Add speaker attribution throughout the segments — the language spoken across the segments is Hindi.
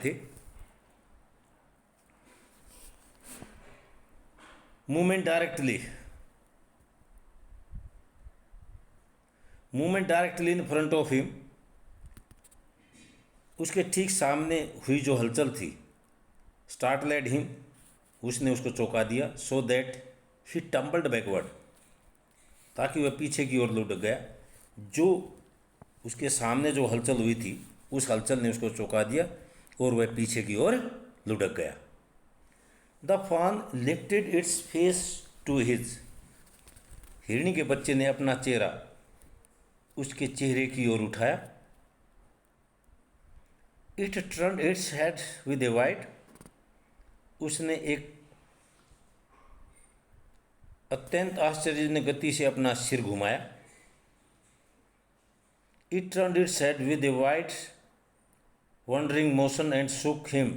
Speaker 1: थे। Movement directly in front of him, उसके ठीक सामने हुई जो हलचल थी, स्टार्ट लेड हिम, उसने उसको चौंका दिया, so that he tumbled backward, ताकि वह पीछे की ओर लुढ़क गया। जो उसके सामने जो हलचल हुई थी, उस हलचल ने उसको चौंका दिया और वह पीछे की ओर लुढ़क गया। The fawn lifted its face to his, हिरणी के बच्चे ने अपना चेहरा उसके चेहरे की ओर उठाया। It turn its head with a wide, उसने एक अत्यंत आश्चर्यजनक गति से अपना सिर घुमाया। It turn its head with a wide wondering motion and shook him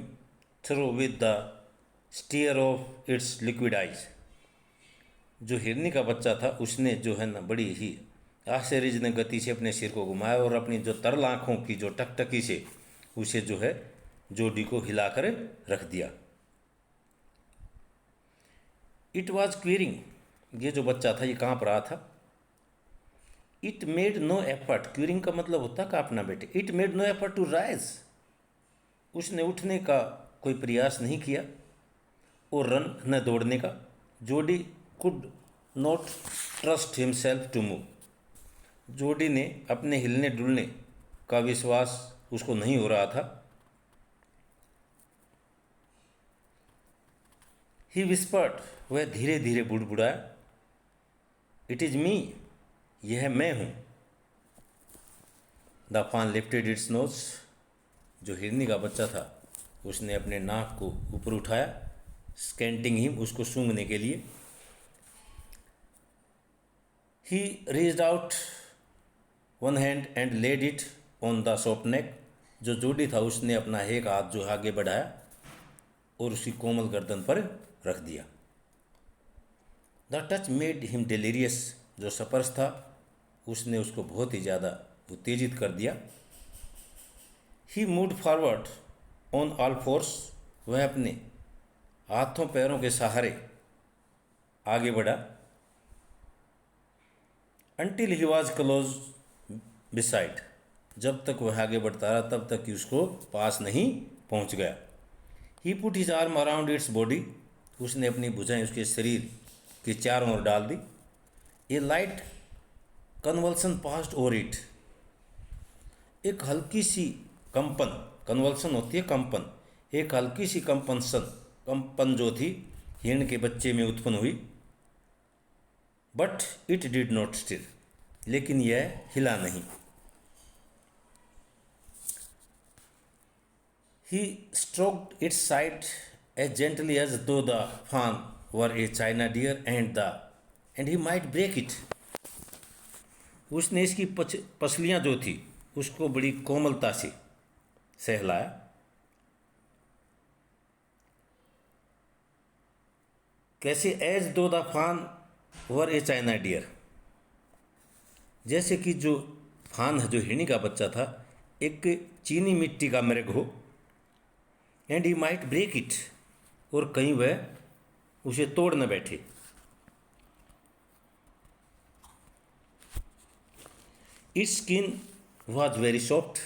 Speaker 1: through with the stare of its liquid eyes. जो हिरनी का बच्चा था, उसने जो है ना बड़ी ही आश्चर्यजनक गति से अपने सिर को घुमाया और अपनी जो तरल आँखों की जो टकटकी से उसे जो है जोडी को हिलाकर रख दिया। इट वॉज क्वीरिंग, ये जो बच्चा था ये काँप रहा था। It made no effort, quivering का मतलब होता है काँपना बेटे। It made no effort to rise, उसने उठने का कोई प्रयास नहीं किया और रन न दौड़ने का। Jody could not trust himself to move, Jody ने अपने हिलने डुलने का विश्वास उसको नहीं हो रहा था। ही विस्पर्ड, वह धीरे धीरे बुड़बुड़ाया। इट इज़ मी, यह मैं हूँ। द फान लिफ्टेड इट्स नोज, जो हिरनी का बच्चा था उसने अपने नाक को ऊपर उठाया, स्कैंटिंग हिम, उसको सूंघने के लिए। He reached out one hand and laid it on the soft neck, जो जोडी था उसने अपना एक हाथ जो आगे बढ़ाया और उसकी कोमल गर्दन पर रख दिया। The touch made him delirious, जो स्पर्श था उसने उसको बहुत ही ज़्यादा उत्तेजित कर दिया। He moved forward on all fours, वह अपने हाथों पैरों के सहारे आगे बढ़ा। Until he was close beside, जब तक वह आगे बढ़ता रहा तब तक कि उसको पास नहीं पहुंच गया। He put his arm around its body, उसने अपनी भुजाएं उसके शरीर के चारों ओर डाल दी। A light convulsion passed over it, एक हल्की सी कंपन, कन्वल्सन होती है कंपन, एक हल्की सी कंपन जो थी हिरण के बच्चे में उत्पन्न हुई। But it did not stir, लेकिन यह हिला नहीं। He stroked its side as gently as though the fawn were a china deer and he might break it, उसने इसकी पसलियाँ जो थी उसको बड़ी कोमलता से सहलाया। कैसे? As though the fawn were a china dear, जैसे कि जो फान है, जो हिरनी का बच्चा था, एक चीनी मिट्टी का मृग हो। And he might break it, और कहीं वह उसे तोड़ न बैठे। Its skin was very soft,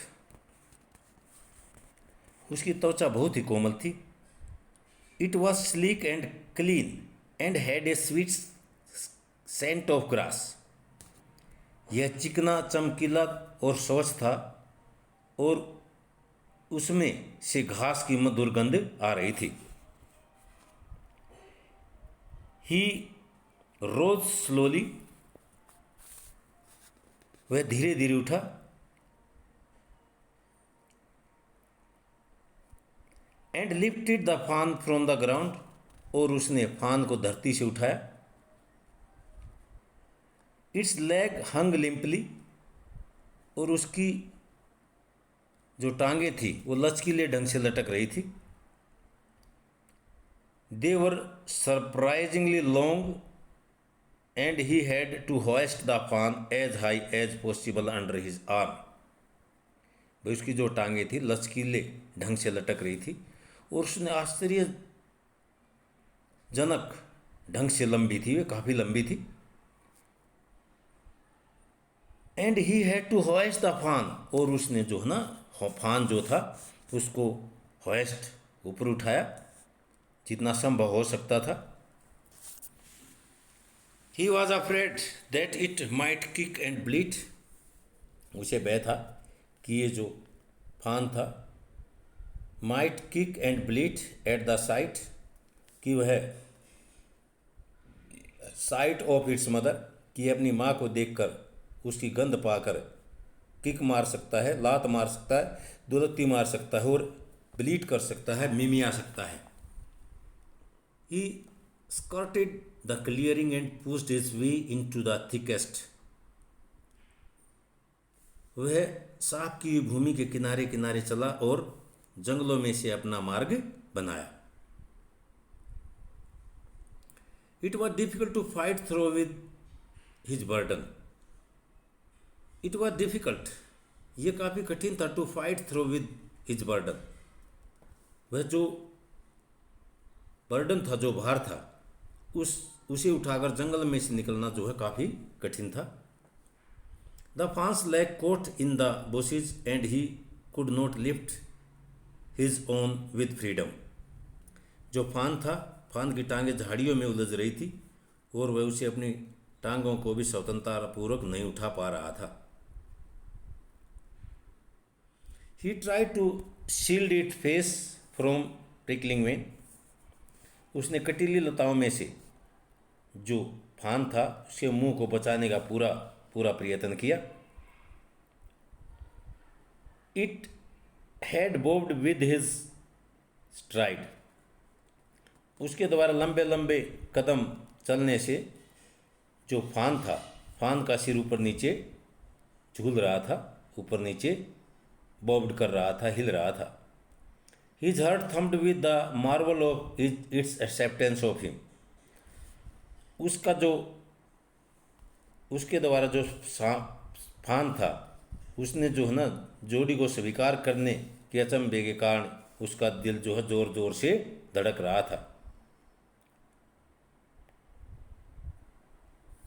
Speaker 1: उसकी त्वचा बहुत ही कोमल थी। It was sleek and clean and had a sweet scent of grass, यह चिकना, चमकीला और स्वच्छ था और उसमें से घास की मधुर गंध आ रही थी। ही रोज स्लोली, वह धीरे धीरे उठा। एंड लिफ्टेड द फान फ्रॉम द ग्राउंड, और उसने फान को धरती से उठाया। इट्स लेग हंग लिम्पली, और उसकी जो टांगे थी वो लचकीले ढंग से लटक रही थी। They were surprisingly long and he had to hoist the fawn as high as possible under his arm, भाई उसकी जो टांगें थी लचकीले ढंग से लटक रही थी और उसने आश्चर्यजनक ढंग से लंबी थी, वे काफ़ी लंबी थी। And he had to hoist the fawn, और उसने जो है ना फान जो था उसको हॉइस्ट ऊपर उठाया जितना संभव हो सकता था। He was afraid that it might kick and bleed, उसे भय था कि ये जो फान था might kick and bleed at the site, कि वह साइट ऑफ इट्स मदर, कि अपनी माँ को देखकर उसकी गंध पाकर किक मार सकता है, लात मार सकता है, दुलत्ती मार सकता है और ब्लीड कर सकता है, मिमिया सकता है। He skirted the clearing and pushed his way into the thickest, वह सांप की भूमि के किनारे किनारे चला और जंगलों में से अपना मार्ग बनाया। It was difficult to fight through with his burden, it was difficult, ये काफ़ी कठिन था, to fight through with his burden, वह जो बर्डन था, जो भार था, उसे उठाकर जंगल में से निकलना जो है काफ़ी कठिन था। The fawn's legs caught in the bushes and he could not lift his own with freedom, जो फान था, फान की टांगें झाड़ियों में उलझ रही थी और वह उसे अपनी टांगों को भी स्वतंत्रतापूर्वक नहीं उठा पा रहा था। He tried to shield it face from prickling vine, उसने कटीली लताओं में से जो फान था उसके मुंह को बचाने का पूरा पूरा प्रयत्न किया। It had bobbed with his stride, उसके द्वारा लंबे लंबे कदम चलने से जो फान था, फान का सिर ऊपर नीचे झूल रहा था, ऊपर नीचे बॉब्ड कर रहा था, हिल रहा था। His heart thumped with the marvel of its acceptance of him, उसका जो उसके द्वारा जो फान था उसने जो है ना जोड़ी को स्वीकार करने के अचंभे के कारण उसका दिल जो है जोर जोर से धड़क रहा था।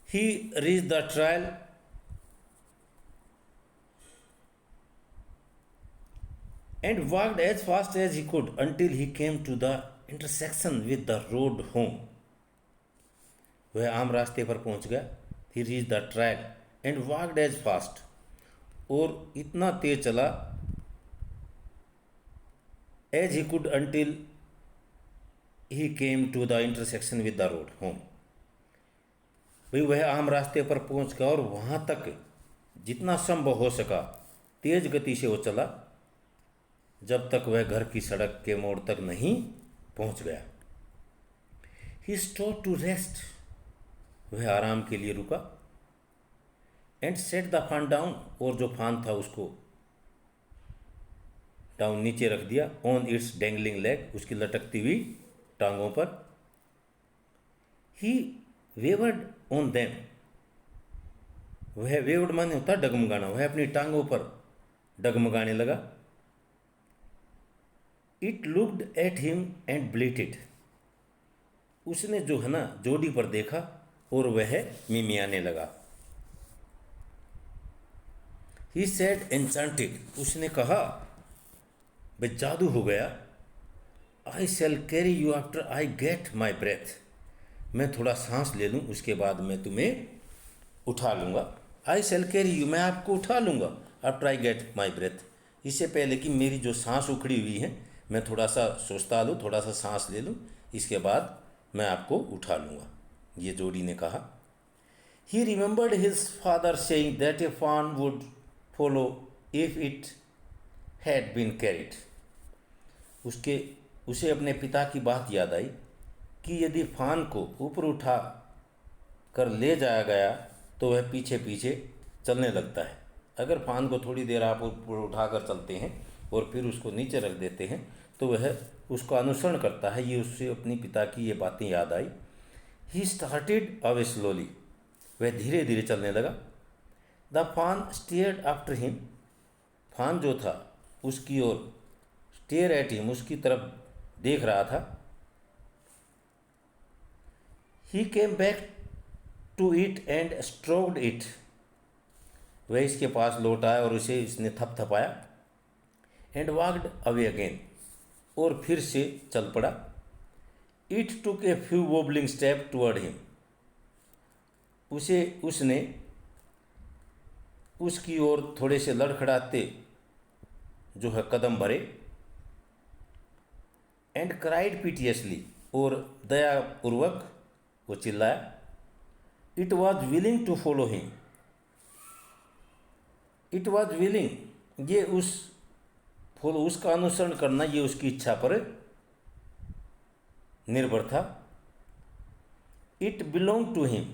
Speaker 1: He reach the trail and walked as fast as he could until he came to the intersection with the road home, वह आम रास्ते पर पहुंच गया। He reached the track and walked as fast, और इतना तेज चला as he could until he came to the intersection with the road home, भाई वह आम रास्ते पर पहुंच गया और वहां तक जितना संभव हो सका तेज गति से वो चला जब तक वह घर की सड़क के मोड़ तक नहीं पहुंच गया। ही स्टॉप टू रेस्ट, वह आराम के लिए रुका। एंड सेट द फान डाउन, और जो फान था उसको डाउन नीचे रख दिया। ऑन इट्स डेंगलिंग लेग, उसकी लटकती हुई टांगों पर। ही वेवर्ड ऑन देम, वह वेवर्ड माने होता डगमगाना, वह अपनी टांगों पर डगमगाने लगा। It looked at him and bleated, उसने जो है ना जोड़ी पर देखा और वह मिमियाने लगा। ही सेड एन्चांटेड, उसने कहा भाई जादू हो गया। I shall carry you after I get my breath, मैं थोड़ा सांस ले लूँ उसके बाद मैं तुम्हें उठा लूँगा। आई शैल कैरी यू, मैं आपको उठा लूँगा after I get my breath, इससे पहले कि मेरी जो सांस उखड़ी हुई है मैं थोड़ा सा सोचता लूँ, थोड़ा सा सांस ले लूँ, इसके बाद मैं आपको उठा लूँगा, ये जोड़ी ने कहा। He remembered his father saying that a fawn would follow if it had been carried, उसे अपने पिता की बात याद आई कि यदि फान को ऊपर उठा कर ले जाया गया तो वह पीछे पीछे चलने लगता है। अगर फान को थोड़ी देर आप ऊपर उठा कर चलते हैं और फिर उसको नीचे रख देते हैं तो वह उसका अनुसरण करता है। ये उससे अपनी पिता की ये बातें याद आई। ही स्टार्टेड अवे स्लोली, वह धीरे धीरे चलने लगा। द फान स्टीयर्ड आफ्टर हिम, तूफान जो था उसकी ओर स्टेयर एट हिम, उसकी तरफ देख रहा था। He came back to it and stroked it, वह इसके पास लौट आया और उसे इसने थपथपाया। एंड वॉक्ड अवे अगेन, और फिर से चल पड़ा। It took a few wobbling step toward him, उसने उसकी ओर थोड़े से लड़खड़ाते जो है कदम भरे। एंड क्राइड पिटियसली, और दयापूर्वक वो चिल्लाया। It was willing to follow him, it was willing, ये उसका अनुसरण करना ये उसकी इच्छा पर निर्भर था। इट बिलोंग टू हिम,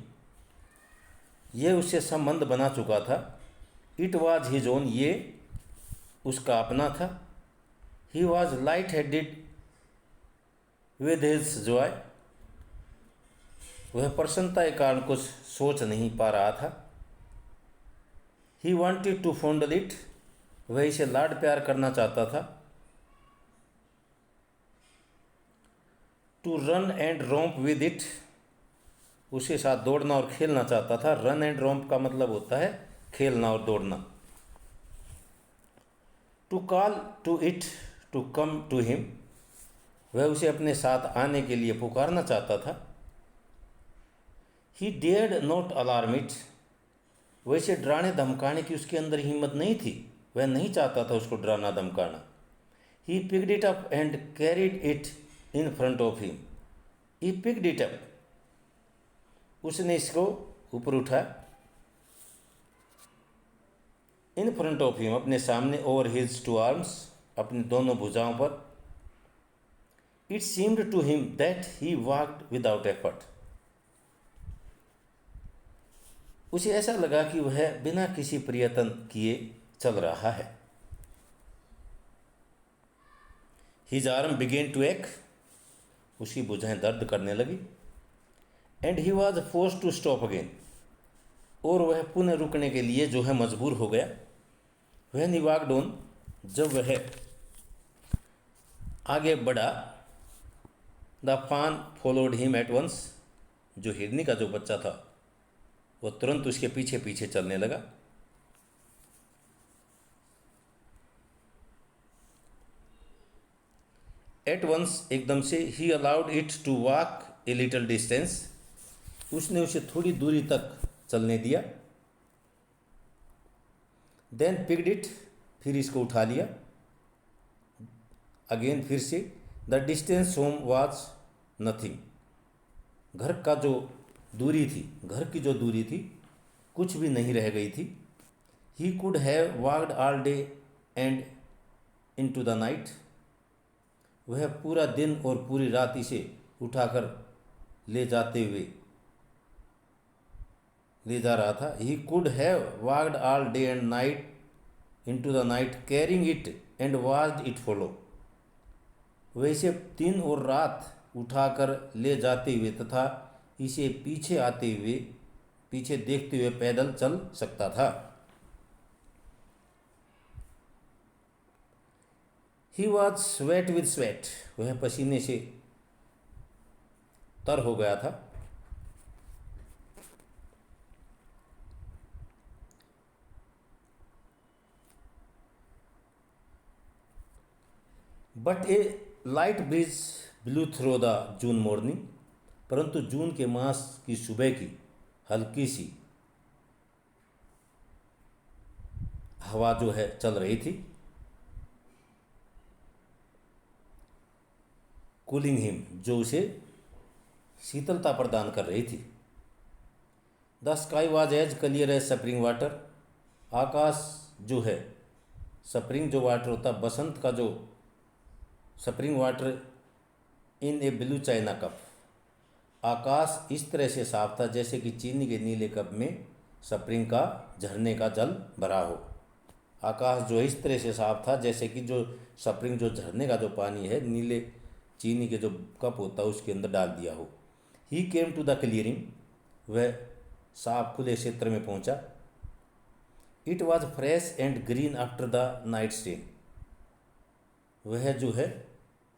Speaker 1: ये उससे संबंध बना चुका था। इट वॉज हिज ओन, ये उसका अपना था। He was light headed with his Joy, वह प्रसन्नता के कारण कुछ सोच नहीं पा रहा था। He wanted to fondle it, वह इसे लाड प्यार करना चाहता था। To run and romp with it, उसके साथ दौड़ना और खेलना चाहता था। रन एंड रोम्प का मतलब होता है खेलना और दौड़ना। To call to it to come to him, वह उसे अपने साथ आने के लिए पुकारना चाहता था। ही डेयर्ड नॉट अलार्म इट, वैसे डराने धमकाने की उसके अंदर हिम्मत नहीं थी, वह नहीं चाहता था उसको डराना धमकाना। He picked it up and carried it in front of him, he picked it up, उसने इसको ऊपर उठाया। इन फ्रंट ऑफ हिम, अपने सामने। ओवर हिज टू आर्म्स, अपनी दोनों भुजाओं पर। It seemed to him that he walked without effort, उसे ऐसा लगा कि वह बिना किसी प्रयत्न किए चल रहा है। हिज आर्म बिगेन टू एक, उसकी भुजाएं दर्द करने लगी। And he was force to stop again, और वह पुनः रुकने के लिए जो है मजबूर हो गया। वह निवाक्ड ऑन, जब वह आगे बढ़ा। द फान फॉलोड हिम एट वंस, जो हिरनी का जो बच्चा था वो तुरंत उसके पीछे पीछे चलने लगा। एट वंस, एकदम से। He allowed it to walk a little distance, उसने उसे थोड़ी दूरी तक चलने दिया। देन पिक्ड इट, फिर इसको उठा लिया। अगेन, फिर से। The distance home was nothing, घर का जो दूरी थी, घर की जो दूरी थी कुछ भी नहीं रह गई थी। He could have walked all day and into the night, वह पूरा दिन और पूरी रात इसे उठाकर ले जा रहा था। He could have walked all day and night into the night carrying it and watched it follow, वैसे दिन और रात उठाकर ले जाते हुए तथा इसे पीछे आते हुए, पीछे देखते हुए पैदल चल सकता था। He was sweat with sweat, वह पसीने से तर हो गया था। But a light breeze blew through the June morning, परंतु जून के मास की सुबह की हल्की सी हवा जो है चल रही थी। कूलिंग हिम, जो उसे शीतलता प्रदान कर रही थी। The sky was as clear as spring water, आकाश जो है, स्प्रिंग जो वाटर होता है, बसंत का जो spring water in a blue china cup, आकाश इस तरह से साफ था जैसे कि चीनी के नीले कप में स्प्रिंग का झरने का जल भरा हो। आकाश जो इस तरह से साफ था जैसे कि जो स्प्रिंग जो झरने का जो पानी है नीले चीनी के जो कप होता है उसके अंदर डाल दिया हो। ही केम टू द क्लियरिंग, वह साफ खुले क्षेत्र में पहुंचा। It was fresh and green after the night rain. वह जो है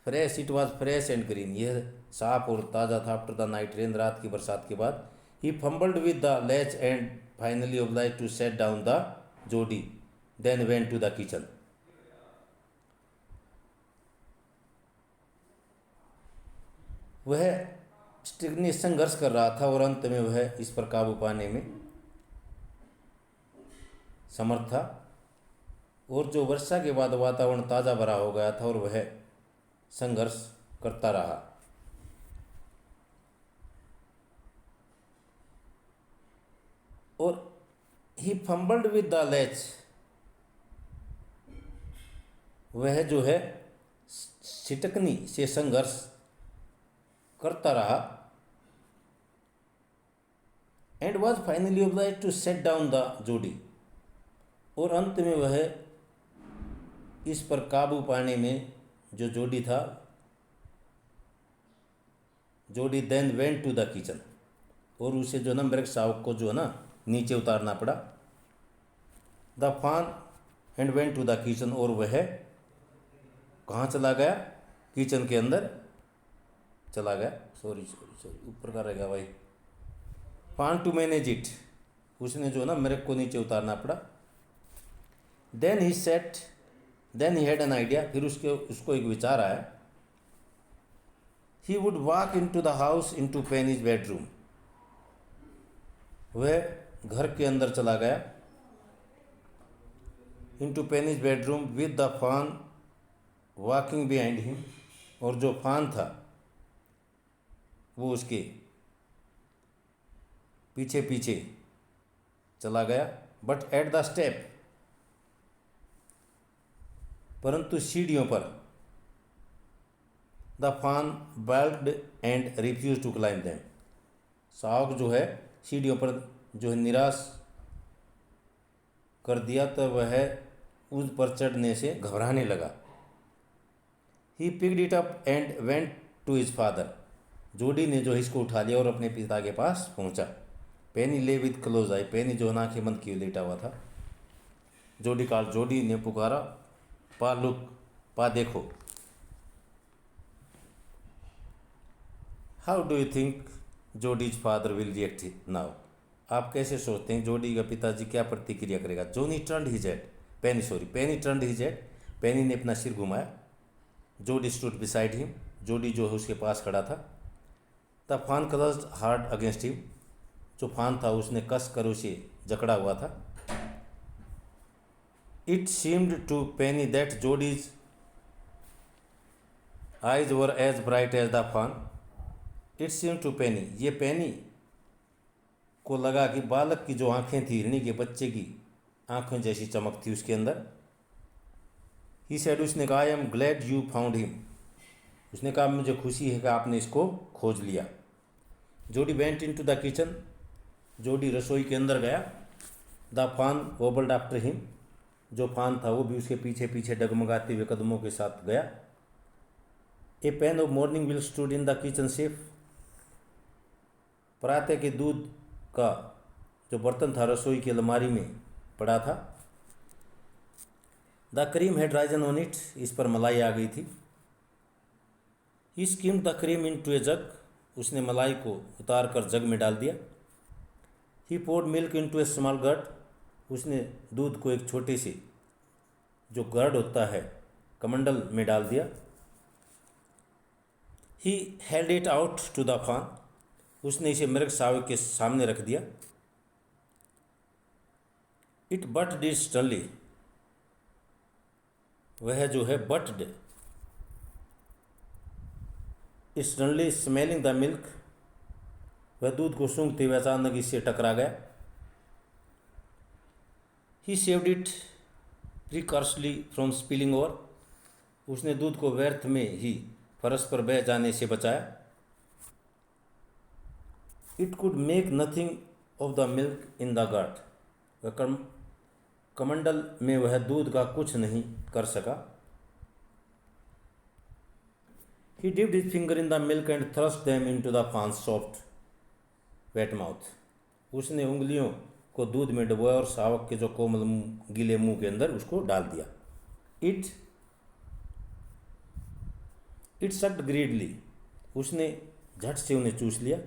Speaker 1: fresh, it was fresh and green, यह साफ और ताज़ा था। आफ्टर द नाइट रेन, रात की बरसात के बाद। He fumbled with the latch and finally obliged to set down the Jody, then went to the kitchen. वह स्टिग्नी संघर्ष कर रहा था और अंत में वह इस पर काबू पाने में समर्थ था। और जो वर्षा के बाद वातावरण ताज़ा भरा हो गया था और वह संघर्ष करता रहा। और he fumbled with the latch, वह जो है सिटकनी से संघर्ष करता रहा। And was finally obliged to set down the Jody, और अंत में वह इस पर काबू पाने में जो जोडी था, Jody then went to the kitchen, और उसे जो ना मृग शावक को जो है ना नीचे उतारना पड़ा। The fawn and went to the kitchen, और वह कहाँ चला गया? किचन के अंदर चला गया। सॉरी ऊपर का रह गया भाई। फान टू मैनेज इट, उसने जो ना मृग को नीचे उतारना पड़ा। Then he had an idea, फिर उसको एक विचार आया। He would walk into the house into Penny's bedroom, वह घर के अंदर चला गया। Into Penny's bedroom with the fawn walking behind him, और जो फान था वो उसके पीछे पीछे चला गया। बट एट द स्टेप, परंतु सीढ़ियों पर, the fawn balked and refuse to climb them, शावक जो है सीढ़ियों पर जो है निराश कर दिया, तो वह उस पर चढ़ने से घबराने लगा। He picked it up and went to his father, Jody ने जो इसको उठा लिया और अपने पिता के पास पहुंचा। पेनी ले विद क्लोज आई, पेनी जो आंखें बंद किए लेटा हुआ था। जोडी कॉल्ड, जोडी ने पुकारा, पा लुक, पा देखो। How do you think Jody's father will react now, आप कैसे सोचते हैं जोडी का पिताजी क्या प्रतिक्रिया करेगा? जोनी टर्न्ड हिज हेड, पेनी टर्न्ड हिज हेड, पेनी ने अपना सिर घुमाया। जोडी स्टूड बिसाइड हिम, जोडी जो है उसके पास खड़ा था। द फान क्लच्ड हार्ड अगेंस्ट हिम, जो फान था उसने कस कर उसे जकड़ा हुआ था। It seemed to Penny that Jody's eyes were as bright as the fawn. It seemed to Penny, ये पेनी को लगा कि बालक की जो आंखें थी, हिरनी के बच्चे की आंखों जैसी चमक थी उसके अंदर। ही सेड, उसने कहा, I am glad you found him, उसने कहा मुझे खुशी है कि आपने इसको खोज लिया। Jody went into the kitchen, Jody रसोई के अंदर गया। द फान वॉबल्ड आफ्टर हिम, जो फान था वो भी उसके पीछे पीछे डगमगाते हुए कदमों के साथ गया। A pan of morning milk stood in the kitchen safe, प्रातः के दूध का जो बर्तन था रसोई की अलमारी में पड़ा था। The cream had risen on it, इस पर मलाई आ गई थी। He skimmed the cream into a jug, उसने मलाई को उतार कर जग में डाल दिया। He poured milk into a small gourd, उसने दूध को एक छोटे से जो गर्ड होता है कमंडल में डाल दिया। He held it out to the fawn, उसने इसे मृग शावक के सामने रख दिया। इट बट डिड सडनली, वह जो है butted, suddenly smelling the milk, वह दूध को सूंघते हुए अचानक इससे टकरा गया। He saved it precariously from spilling over, उसने दूध को व्यर्थ में ही फर्श पर बह जाने से बचाया। It could make nothing of the milk in the girt, वह कमंडल में वह दूध का कुछ नहीं कर सका। He dipped his finger in the milk and thrust them into the Fawn's soft wet mouth, उसने उंगलियों को दूध में डुबोया और शावक के जो कोमल गीले मुंह के अंदर उसको डाल दिया। इट सक्ड ग्रीडली, उसने झट से उन्हें चूस लिया।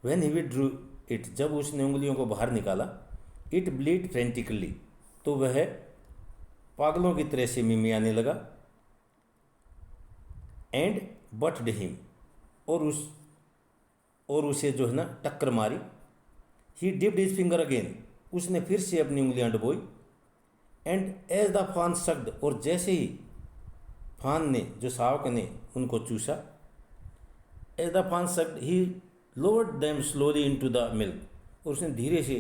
Speaker 1: व्हेन ही विथड्रू इट, जब उसने उंगलियों को बाहर निकाला। इट ब्लीड फ्रेंटिकली, तो वह पागलों की तरह से मिमियाने लगा। एंड बटड हिम, और उसे जो है ना टक्कर मारी। ही डिप्ड हिज फिंगर अगेन, उसने फिर से अपनी उंगलियां डुबोई। एंड एज द फान सक्ड, और जैसे ही फान ने, जो शावक ने उनको चूसा, एज द फान sucked he lowered them slowly into the milk, और उसने धीरे से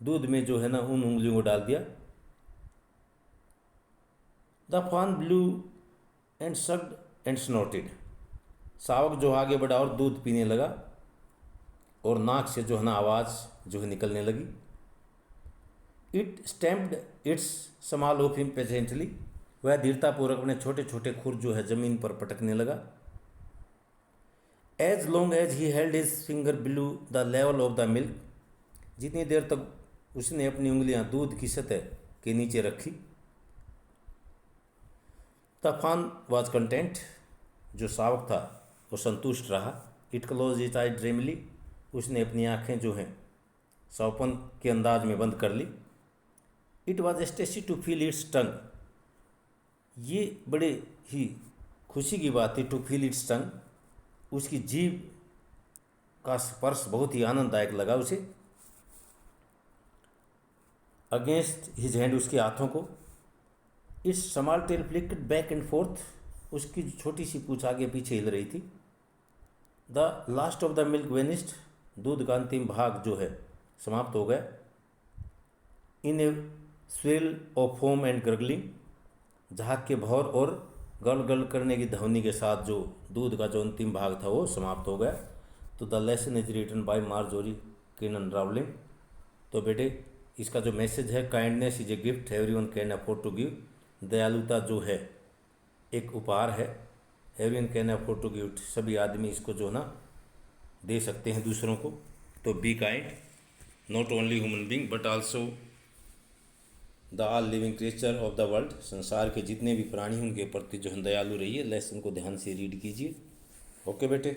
Speaker 1: दूध में जो है ना उन उंगलियों को डाल दिया। द फान ब्लू एंड सक्ड एंड स्नोटेड, शावक जो आगे बढ़ा और दूध पीने लगा और नाक से जो है ना आवाज़ जो है निकलने लगी। It stamped it's small of him patiently, वह धीरतापूर्वक अपने छोटे छोटे खुर जो है ज़मीन पर पटकने लगा। As long as he held his finger below the level of the milk, जितनी देर तक उसने अपनी उंगलियां दूध की सतह के नीचे रखी। द फान वॉज कंटेंट, जो शावक था वो संतुष्ट रहा। इट क्लोज इट आई ड्रीमली, उसने अपनी आँखें जो हैं सौपन के अंदाज में बंद कर ली। It was ecstasy to feel its tongue, ये बड़े ही खुशी की बात थी। टू फील इट्स टंग, उसकी जीभ का स्पर्श बहुत ही आनंददायक लगा उसे। अगेंस्ट हिज हैंड, उसके हाथों को। Its small tail flicked back and forth, उसकी छोटी सी पूंछ आगे पीछे हिल रही थी। The last of the milk vanished, दूध का अंतिम भाग जो है समाप्त हो गया। In a swirl of foam and gurgling, झाग के भौर और गल गल करने की ध्वनि के साथ जो दूध का जो अंतिम भाग था वो समाप्त हो गया। तो the lesson is written by Marjorie Kinnan Rawlings. तो बेटे इसका जो मैसेज है, kindness is a gift everyone can afford to give, दयालुता जो है एक उपहार है, everyone can afford to give, सभी आदमी इसको जो ना दे सकते हैं दूसरों को। तो be kind, not only human being but also the all living creature of the world, संसार के जितने भी प्राणी हैं उनके प्रति जो है दयालु रहिए। लेसन को ध्यान से रीड कीजिए। ओके बेटे।